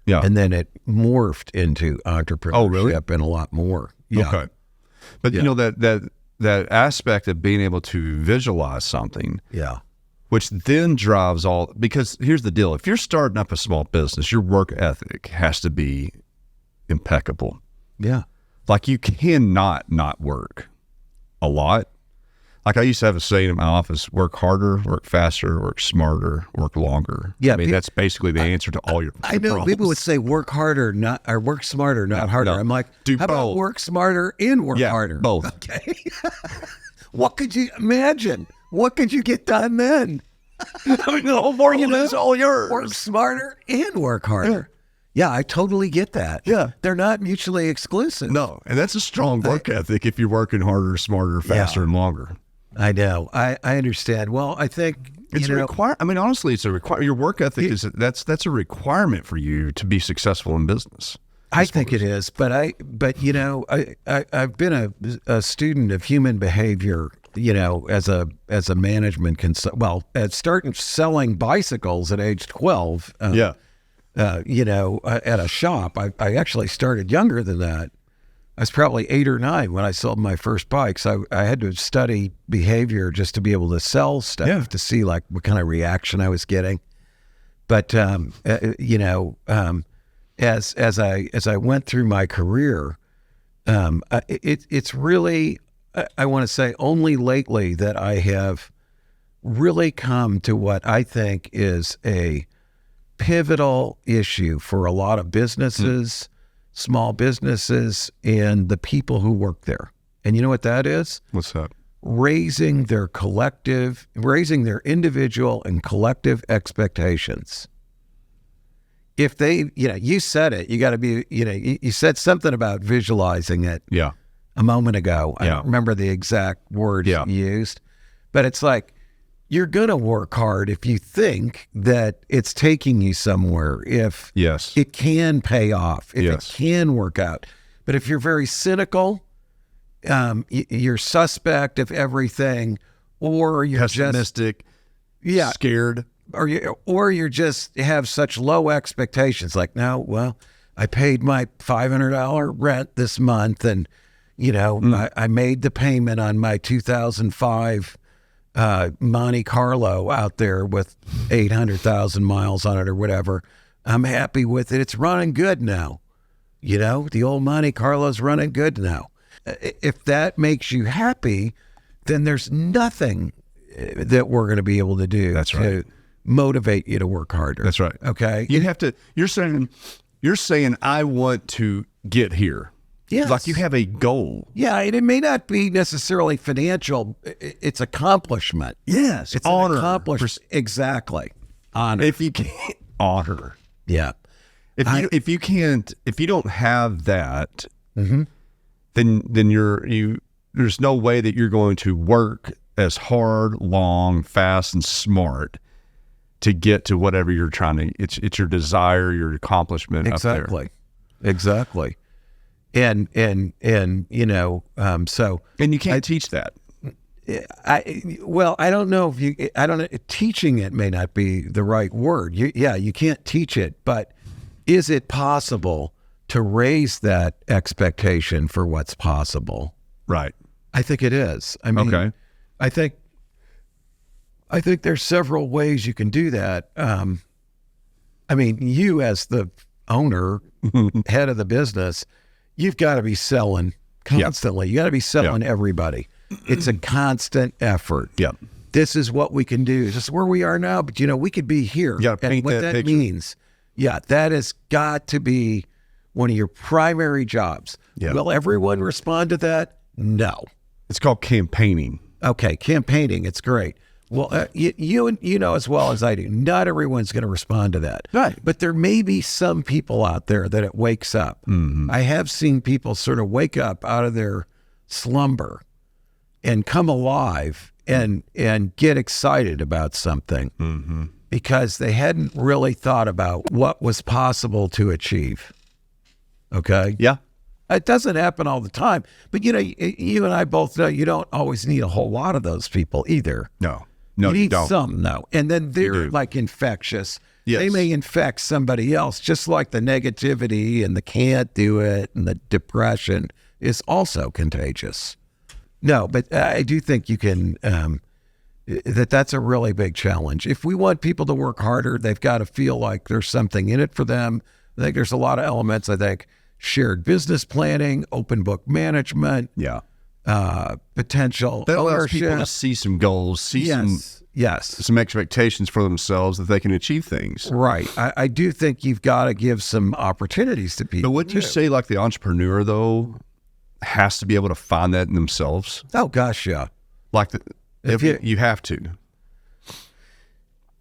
B: Yeah.
A: And then it morphed into entrepreneurship and a lot more. Yeah.
B: Okay. But that aspect of being able to visualize something.
A: Yeah.
B: Which then drives because here's the deal. If you're starting up a small business, your work ethic has to be impeccable.
A: Yeah.
B: Like you cannot not work a lot. Like I used to have a saying in my office: work harder, work faster, work smarter, work longer.
A: Yeah,
B: I mean that's basically the answer to all your
A: problems. People would say work harder, or work smarter, not harder. I'm like, how about work smarter and work harder?
B: Both.
A: Okay. What could you imagine? What could you get done then?
B: I mean, the whole world is all yours.
A: Work smarter and work harder. Yeah, I totally get that.
B: Yeah.
A: They're not mutually exclusive.
B: No, and that's a strong work ethic if you're working harder, smarter, faster, and longer.
A: I know. I understand. Well, I think
B: it's a requirement. I mean, honestly, it's a requirement. Your work ethic that's a requirement for you to be successful in business.
A: I think it is, but I've been a student of human behavior, as a management consultant. Well, at starting selling bicycles at age 12. At a shop. I actually started younger than that. I was probably 8 or 9 when I sold my first bikes. I had to study behavior just to be able to sell stuff to see like what kind of reaction I was getting. But as I went through my career, it's really, I want to say only lately that I have really come to what I think is a pivotal issue for a lot of businesses, small businesses, and the people who work there. And you know what that is?
B: What's that?
A: Raising their individual and collective expectations. If they, you said it, you got to be, you said something about visualizing it a moment ago. I don't remember the exact words you used, but it's like, you're going to work hard if you think that it's taking you somewhere, if it can pay off, if it can work out. But if you're very cynical, you're suspect of everything, or you're
B: pessimistic, scared,
A: or you're just have such low expectations. Like, no, well, I paid my $500 rent this month, and I made the payment on my 2005 Monte Carlo out there with 800,000 miles on it or whatever. I'm happy with it. It's running good now. The old Monte Carlo's running good now. If that makes you happy, then there's nothing that we're going to be able to do to motivate you to work harder.
B: That's right.
A: Okay.
B: You're saying I want to get here.
A: Yes.
B: Like you have a goal.
A: Yeah, and it may not be necessarily financial. It's accomplishment.
B: Yes,
A: it's
B: honor.
A: An accomplishment. Exactly. Honor.
B: If you can't honor.
A: Yeah.
B: If you don't have that, then there's no way that you're going to work as hard, long, fast, and smart to get to whatever you're trying to. It's your desire, your accomplishment.
A: Exactly.
B: Up there.
A: Exactly. And so.
B: And you can't teach that.
A: I don't know teaching it may not be the right word. You can't teach it, but is it possible to raise that expectation for what's possible?
B: Right.
A: I think it is. I mean,
B: okay.
A: I think there's several ways you can do that. I mean, you as the owner, head of the business, you've got to be selling constantly. Yep. You got to be selling everybody. It's a constant effort.
B: Yep.
A: This is what we can do. This is where we are now, but we could be here.
B: And
A: what that means, that has got to be one of your primary jobs. Yep. Will everyone respond to that? No.
B: It's called campaigning.
A: Okay, campaigning. It's great. Well, you know as well as I do, not everyone's going to respond to that.
B: Right.
A: But there may be some people out there that it wakes up.
B: Mm-hmm.
A: I have seen people sort of wake up out of their slumber and come alive and get excited about something because they hadn't really thought about what was possible to achieve. Okay?
B: Yeah.
A: It doesn't happen all the time. But, you and I both know you don't always need a whole lot of those people either.
B: No,
A: you need
B: don't.
A: some, though. And then they're like infectious.
B: Yes.
A: They may infect somebody else, just like the negativity and the can't do it and the depression is also contagious. No, but I do think you can, that's a really big challenge. If we want people to work harder, they've got to feel like there's something in it for them. I think there's a lot of elements, shared business planning, open book management, potential
B: that allows
A: ownership.
B: people to see some goals, some expectations for themselves that they can achieve things.
A: Right. I do think you've got to give some opportunities to people.
B: But wouldn't you say like the entrepreneur, though, has to be able to find that in themselves?
A: Oh, gosh, yeah.
B: Like you have to.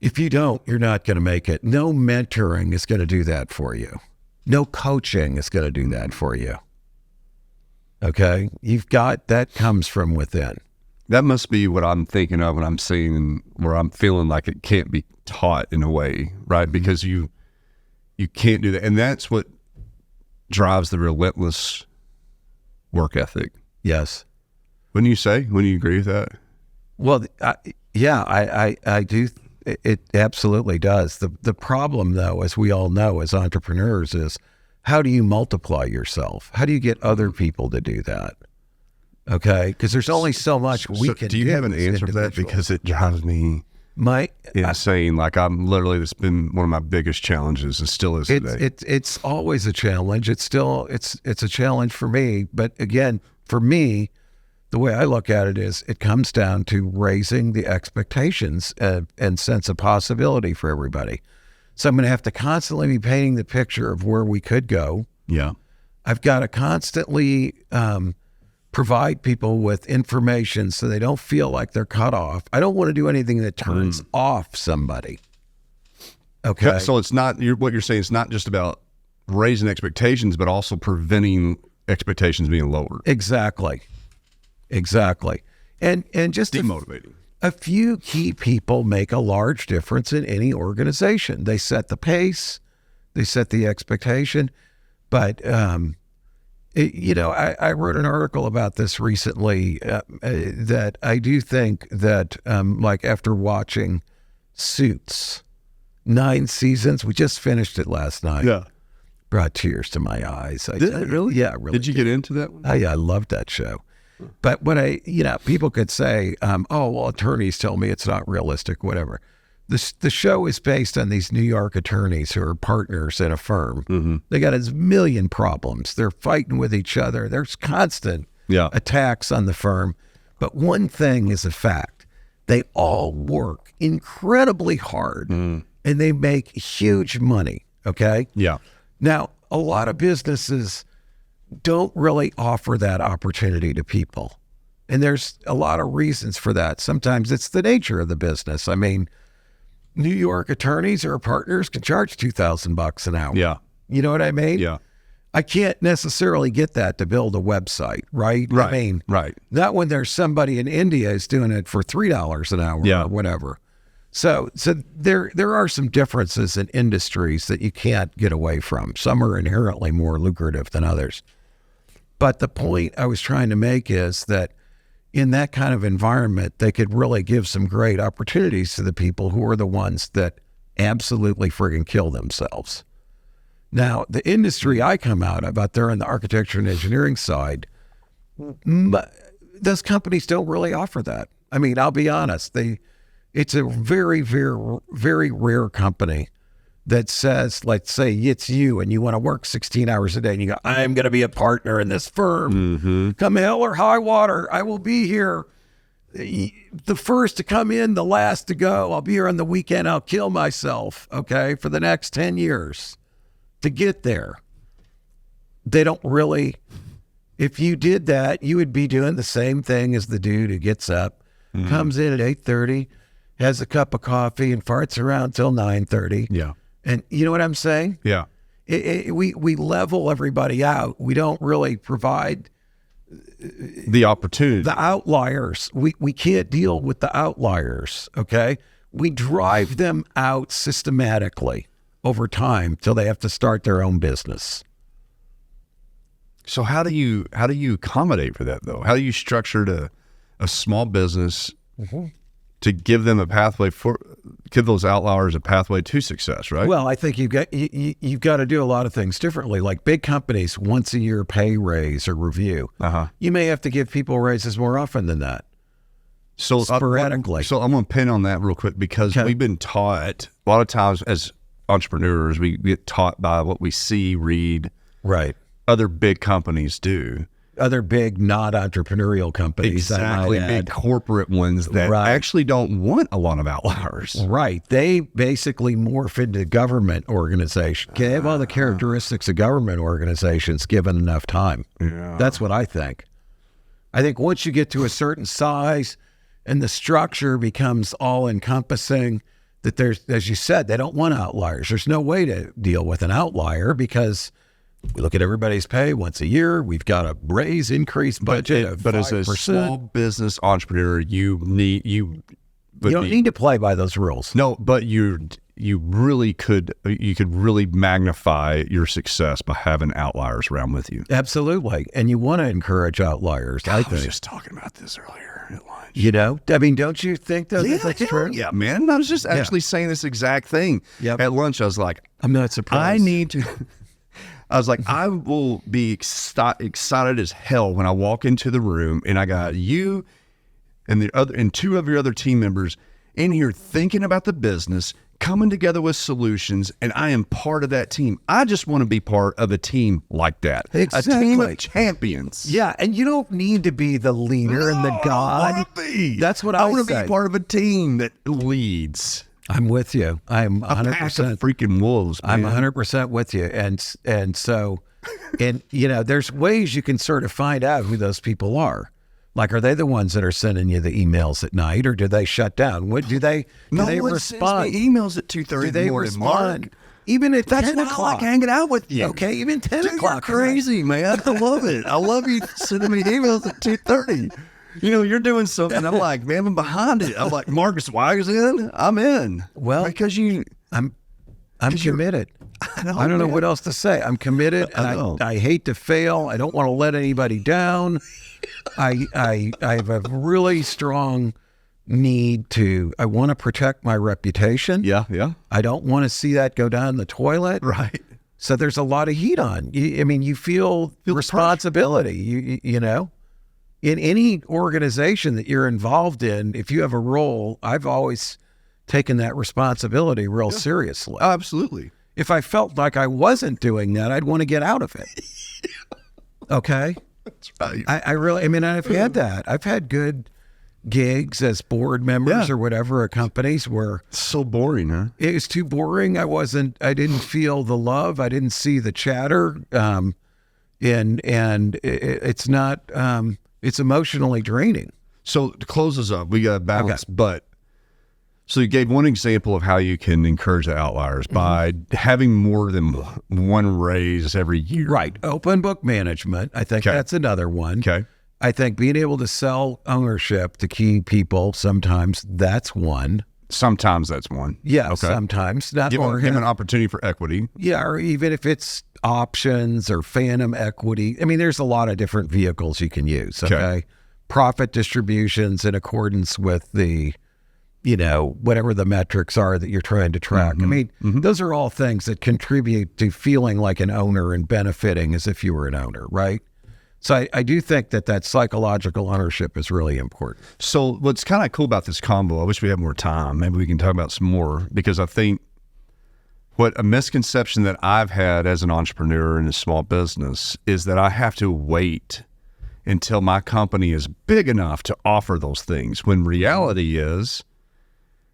A: If you don't, you're not going to make it. No mentoring is going to do that for you. No coaching is going to do that for you. Okay? That comes from within.
B: That must be what I'm thinking of when I'm seeing where I'm feeling like it can't be taught in a way, right? Because you can't do that. And that's what drives the relentless work ethic.
A: Yes.
B: Wouldn't you say? Wouldn't you agree with that?
A: Well, I do. It absolutely does. The problem, though, as we all know as entrepreneurs, is how do you multiply yourself? How do you get other people to do that? Okay? Because there's only so much we can do.
B: Do you have an answer to that? Because it drives me insane. That's been one of my biggest challenges and still is today.
A: It's always a challenge. It's a challenge for me. But again, for me, the way I look at it is it comes down to raising the expectations and sense of possibility for everybody. So I'm going to have to constantly be painting the picture of where we could go.
B: Yeah.
A: I've got to constantly provide people with information so they don't feel like they're cut off. I don't want to do anything that turns off somebody. Okay.
B: So it's not, what you're saying is not just about raising expectations, but also preventing expectations being lowered.
A: Exactly. And just
B: demotivating.
A: A few key people make a large difference in any organization. They set the pace, they set the expectation. But, I wrote an article about this recently that I do think that after watching Suits, 9 seasons, we just finished it last night.
B: Yeah.
A: Brought tears to my eyes.
B: Did it really?
A: Yeah, really.
B: Did you get into that one?
A: I loved that show. But when people could say, attorneys tell me it's not realistic, whatever. The show is based on these New York attorneys who are partners in a firm.
B: Mm-hmm.
A: They got a million problems. They're fighting with each other. There's constant attacks on the firm. But one thing is a fact. They all work incredibly hard and they make huge money. Okay?
B: Yeah.
A: Now, a lot of businesses don't really offer that opportunity to people. And there's a lot of reasons for that. Sometimes it's the nature of the business. I mean, New York attorneys or partners can charge $2,000 an hour.
B: Yeah.
A: You know what I mean?
B: Yeah.
A: I can't necessarily get that to build a website, right?
B: Right.
A: I mean,
B: right.
A: Not when there's somebody in India is doing it for $3 an hour or whatever. So there are some differences in industries that you can't get away from. Some are inherently more lucrative than others. But the point I was trying to make is that in that kind of environment, they could really give some great opportunities to the people who are the ones that absolutely friggin' kill themselves. Now, the industry I come out of, out there on the architecture and engineering side, those companies don't really offer that. I mean, I'll be honest. It's a very, very, very rare company that says, let's say it's you and you want to work 16 hours a day and you go, I'm going to be a partner in this firm. Come hell or high water, I will be here. The first to come in, the last to go. I'll be here on the weekend. I'll kill myself, okay, for the next 10 years to get there. They don't really, if you did that, you would be doing the same thing as the dude who gets up, comes in at 8:30, has a cup of coffee and farts around till 9:30.
B: Yeah.
A: And you know what I'm saying?
B: Yeah.
A: We level everybody out. We don't really provide
B: the opportunity.
A: The outliers. We can't deal with the outliers, okay? We drive them out systematically over time till they have to start their own business.
B: So how do you accommodate for that, though? How do you structure a small business to give them a pathway give those outliers a pathway to success, right?
A: Well, I think you've got to do a lot of things differently. Like big companies, once a year pay raise or review. You may have to give people raises more often than that.
B: So
A: sporadically.
B: So I'm going to pin on that real quick because we've been taught a lot of times as entrepreneurs, we get taught by what we see, read,
A: right,
B: other big companies do.
A: Other big non-entrepreneurial companies.
B: Exactly, big corporate ones that actually don't want a lot of outliers.
A: Right. They basically morph into government organizations. They have all the characteristics of government organizations given enough time.
B: Yeah.
A: That's what I think. I think once you get to a certain size and the structure becomes all-encompassing, that there's, as you said, they don't want outliers. There's no way to deal with an outlier because we look at everybody's pay once a year. We've got a raise increase budget of 5%.
B: As a small business entrepreneur, you
A: don't need to play by those rules.
B: No, but you really could really magnify your success by having outliers around with you.
A: Absolutely, and you want to encourage outliers. I think.
B: I was just talking about this earlier at lunch.
A: You know, I mean, don't you think that's true?
B: Yeah, man. I was just actually saying this exact thing at lunch. I was like,
A: I'm not surprised.
B: I need to. I was like, I will be excited as hell when I walk into the room and I got you and two of your other team members in here thinking about the business, coming together with solutions, and I am part of that team. I just want to be part of a team like that.
A: Exactly.
B: A team of champions.
A: Yeah, and you don't need to be the leader and the god.
B: I want to be.
A: That's what
B: I want to be part of a team that leads.
A: I'm with you. I'm 100%
B: freaking wolves. Man.
A: I'm 100% with you. And so, you know, there's ways you can sort of find out who those people are. Like, are they the ones that are sending you the emails at night, or do they shut down? What do they? Do they respond?
B: Sends me emails at 2:30 in the morning. Mark.
A: Even at
B: That's
A: 10
B: why
A: o'clock.
B: I like hanging out with you.
A: Okay, even 10 o'clock.
B: You're crazy, man. I love it. I love you sending me emails at 2:30. You know, you're doing something. I'm like, man, I'm behind it. I'm like, Marcus Weiger's in. I'm in.
A: Well,
B: because
A: I'm committed. I don't know what else to say. I'm committed, and I hate to fail. I don't want to let anybody down. I have a really strong need to. I want to protect my reputation.
B: Yeah.
A: I don't want to see that go down the toilet.
B: Right.
A: So there's a lot of heat on. You feel responsibility. You know. In any organization that you're involved in, if you have a role, I've always taken that responsibility real seriously.
B: Oh, absolutely.
A: If I felt like I wasn't doing that, I'd want to get out of it. Okay?
B: That's right.
A: I've had that. I've had good gigs as board members or whatever at companies where...
B: So boring, huh?
A: It was too boring. I didn't feel the love. I didn't see the chatter. And it's not... It's emotionally draining.
B: So to close this up, we got to balance, but so you gave one example of how you can encourage the outliers by having more than one raise every year.
A: Right. Open book management. I think that's another one.
B: Okay.
A: I think being able to sell ownership to key people, sometimes that's one.
B: Sometimes that's one.
A: Yeah, okay. Sometimes.
B: Give him an opportunity for equity.
A: Yeah, or even if it's options or phantom equity. I mean, there's a lot of different vehicles you can use, okay? Profit distributions in accordance with the whatever the metrics are that you're trying to track. I mean, those are all things that contribute to feeling like an owner and benefiting as if you were an owner, right? So I do think that psychological ownership is really important.
B: So what's kind of cool about this combo, I wish we had more time. Maybe we can talk about some more, because I think what a misconception that I've had as an entrepreneur in a small business is that I have to wait until my company is big enough to offer those things. When reality is,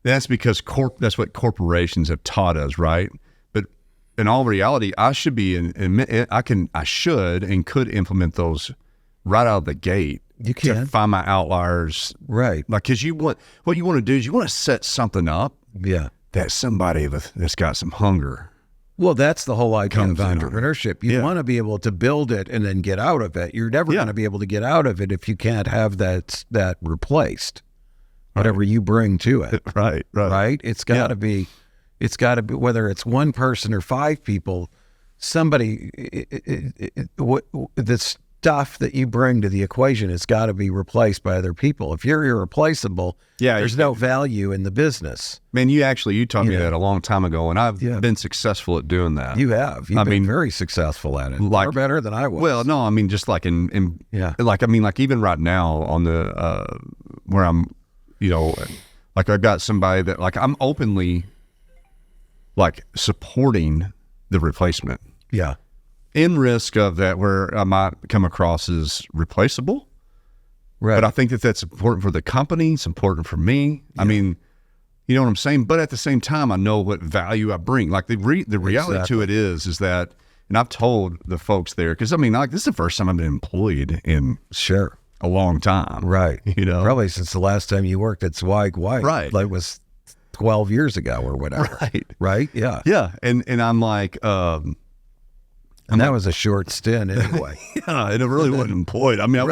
B: that's because that's what corporations have taught us, right? But in all reality, I should be I should and could implement those right out of the gate.
A: You can
B: to find my outliers,
A: right?
B: Like, because what you want to do is you want to set something up, that somebody that's got some hunger.
A: Well, that's the whole idea of entrepreneurship. You want to be able to build it and then get out of it. You're never going to be able to get out of it if you can't have that replaced. Whatever you bring to it.
B: Right.
A: It's got to be, whether it's one person or 5 people, somebody, the stuff that you bring to the equation has got to be replaced by other people. If you're irreplaceable, there's no value in the business.
B: Man, you taught me that a long time ago, and I've been successful at doing that.
A: You have. You've been very successable at it. Far better than I was.
B: Well, no, I mean, just like even right now on the, where I'm, like I've got somebody that, like, I'm openly like supporting the replacement.
A: Yeah.
B: In risk of that, where I might come across as replaceable. Right. But I think that's important for the company. It's important for me. Yeah. I mean, you know what I'm saying? But at the same time, I know what value I bring. Like the reality to it is that, and I've told the folks there, because I mean, like, this is the first time I've been employed in a long time.
A: Right. Probably since the last time you worked at Zweig White.
B: Right.
A: Like, was 12 years ago or whatever. Right. Yeah.
B: Yeah. And I'm like,
A: and that was a short stint anyway.
B: And it really wasn't employed. I mean,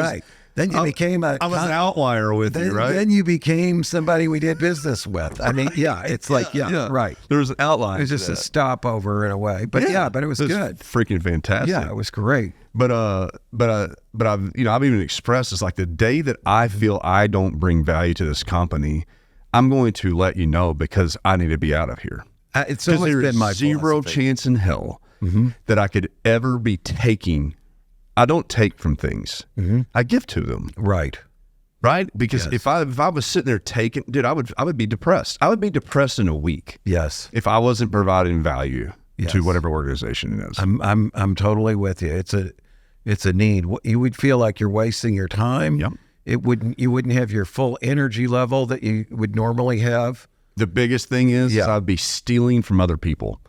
A: Then you became
B: I was an outlier with you, right?
A: Then you became somebody we did business with. I mean, it's like, right.
B: There was an outline.
A: It was just a stopover in a way, but but it was good.
B: Freaking fantastic.
A: Yeah, it was great.
B: But I've even expressed, it's like, the day that I feel I don't bring value to this company, I'm going to let you know, because I need to be out of here.
A: It's always been my
B: zero
A: philosophy.
B: Chance in hell that I could ever be taking. I don't take from things. I give to them.
A: Right.
B: Because if I was sitting there taking, dude, I would be depressed. I would be depressed in a week.
A: Yes.
B: If I wasn't providing value to whatever organization it is.
A: I'm totally with you. It's a need. You would feel like you're wasting your time.
B: Yep.
A: You wouldn't have your full energy level that you would normally have.
B: The biggest thing is I'd be stealing from other people.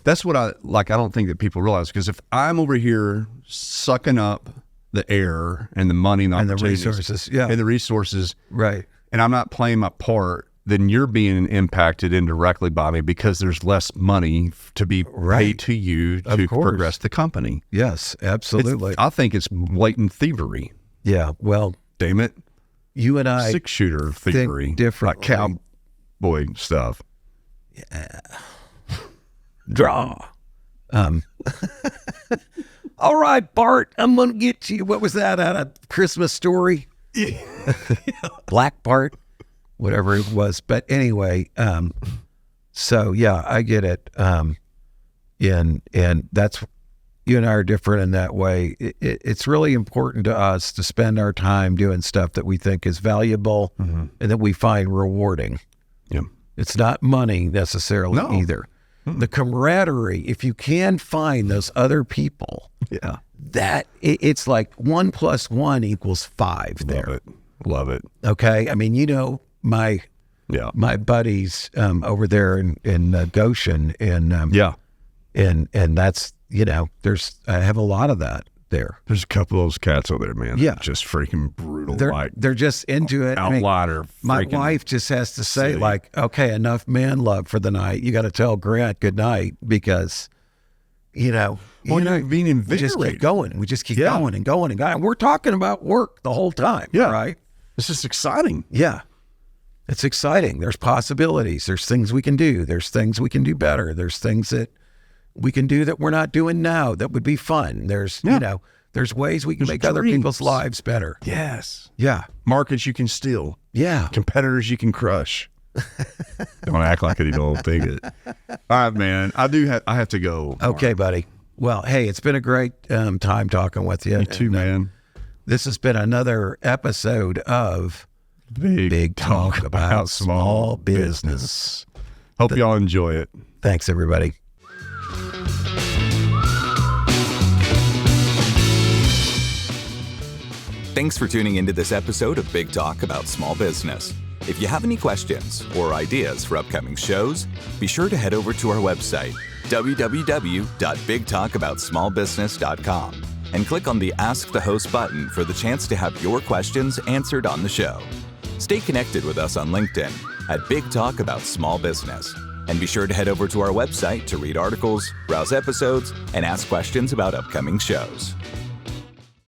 B: That's what I don't think that people realize, because if I'm over here sucking up the air and the money and the
A: resources,
B: and the resources,
A: right,
B: and I'm not playing my part, then you're being impacted indirectly by me, because there's less money to be paid to you to progress the company.
A: Yes, absolutely.
B: I think it's blatant thievery.
A: Yeah, well,
B: damn it,
A: you and I
B: 6-shooter thievery,
A: different,
B: like cowboy stuff.
A: Yeah. Draw. All right, Bart, I'm going to get you. What was that out of Christmas Story? Black Bart, whatever it was. But anyway, so yeah, I get it. And that's, you and I are different in that way. It's really important to us to spend our time doing stuff that we think is valuable and that we find rewarding.
B: Yeah.
A: It's not money necessarily either. The camaraderie, if you can find those other people, that it's like 1 + 1 = 5 there.
B: Love it.
A: Okay. I mean, my buddies over there in Goshen, and that's, I have a lot of that there.
B: There's a couple of those cats over there, man. Yeah. Just freaking brutal.
A: They're just into it.
B: Outlier.
A: My wife just has to say, like, okay, enough man love for the night. You got to tell Grant good night, because,
B: you're being invigorated.
A: We just keep going. We just keep going and going and going. We're talking about work the whole time.
B: Yeah.
A: Right.
B: This is exciting.
A: Yeah. It's exciting. There's possibilities. There's things we can do. There's things we can do better. There's things that we can do that we're not doing now that would be fun. There's, there's ways we can make other people's lives better.
B: Yes.
A: Yeah.
B: Markets you can steal.
A: Yeah.
B: Competitors you can crush. Don't act like you don't think it. All right, man. I have to go.
A: Okay, buddy. Well, hey, it's been a great time talking with you.
B: You too, man.
A: This has been another episode of Big Talk about Small Business.
B: Hope y'all enjoy it.
A: Thanks, everybody.
C: Thanks for tuning into this episode of Big Talk about Small Business. If you have any questions or ideas for upcoming shows, be sure to head over to our website, www.bigtalkaboutsmallbusiness.com, and click on the Ask the Host button for the chance to have your questions answered on the show. Stay connected with us on LinkedIn at Big Talk About Small Business. And be sure to head over to our website to read articles, browse episodes, and ask questions about upcoming shows.